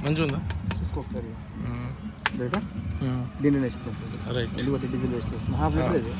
మంచిగా ఉందా? చూసుకో ఒకసారి రేటా దీన్ని వేస్తుంది రైట్. ఎందుకంటే డీజిల్ వేస్ట్ చేస్తుంది. హాఫ్ లీటర్ ఇది.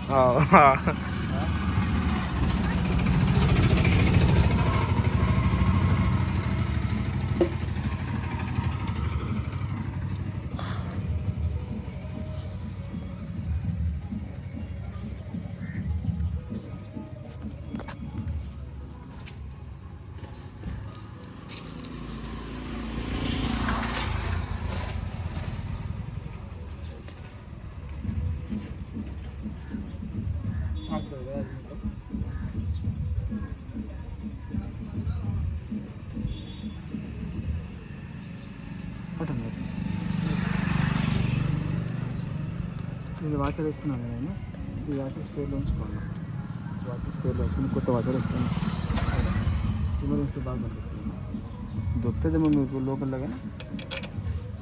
ఇది వాచర్ వేస్తున్నాను నేను. ఈ వాచర్ స్పేర్లో ఉంచుకోండి. వాచర్ స్పేర్లో ఉంచుకుని కొత్త వాచర్ ఇస్తాను. ఎమర్జెన్సీ బాగా కనిపిస్తుంది. దొరుకుతుందేమో మీకు లోకల్లో కానీ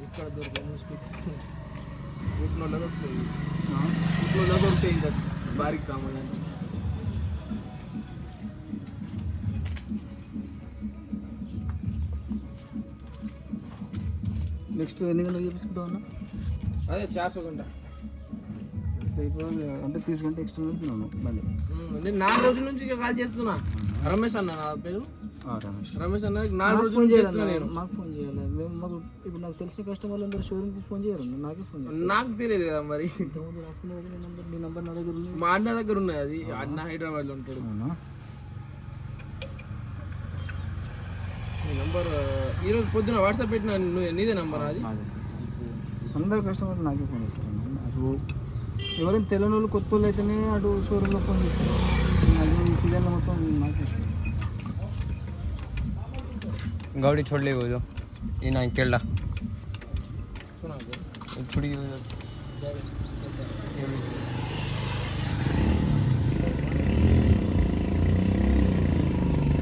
ఇక్కడ దొరుకుతాయి ఇంకా బారికి సామాన్. నెక్స్ట్ ఎన్ని గంటలకు చూపించుకుంటావు అన్న? అదే చేసకుండా అంటే తీసుకుంటే ఎక్స్ట్రా వెళ్తున్నాను మళ్ళీ. నేను 4 రోజుల నుంచి కాల్ చేస్తున్నా. రమేష్ అన్న నా పేరు. రమేష్ అన్న 4 రోజుల నుంచి చేస్తున్నా నేను. మాకు ఫోన్ చేయాలి. మేము మాకు ఇప్పుడు నాకు తెలిసిన కస్టమర్లు అందరూ షోరూమ్కి ఫోన్ చేయరు. నాకే ఫోన్ చేయాలి. నాకు తెలియదు కదా మరి. నీ నెంబర్ నా దగ్గర ఉంది. మా అన్న దగ్గర ఉన్నది. అది అన్న హైదరాబాద్లో ఉంటాడు. నీ నెంబర్ ఈరోజు పొద్దున వాట్సాప్ పెట్టిన నీదే నెంబర్ అది. అందరు కస్టమర్లు నాకే ఫోన్ చేస్తారు. నాకు ఎవరైనా తెలియని వాళ్ళు కొత్త వాళ్ళు అయితేనే అటు షోరూంలో ఫోన్ చేస్తారు. అది ఈ సీజన్లో మొత్తం నాకు ఇస్తాను. गाड़ी छोड़ ले वो जो ये ना केला सुना छोड़ी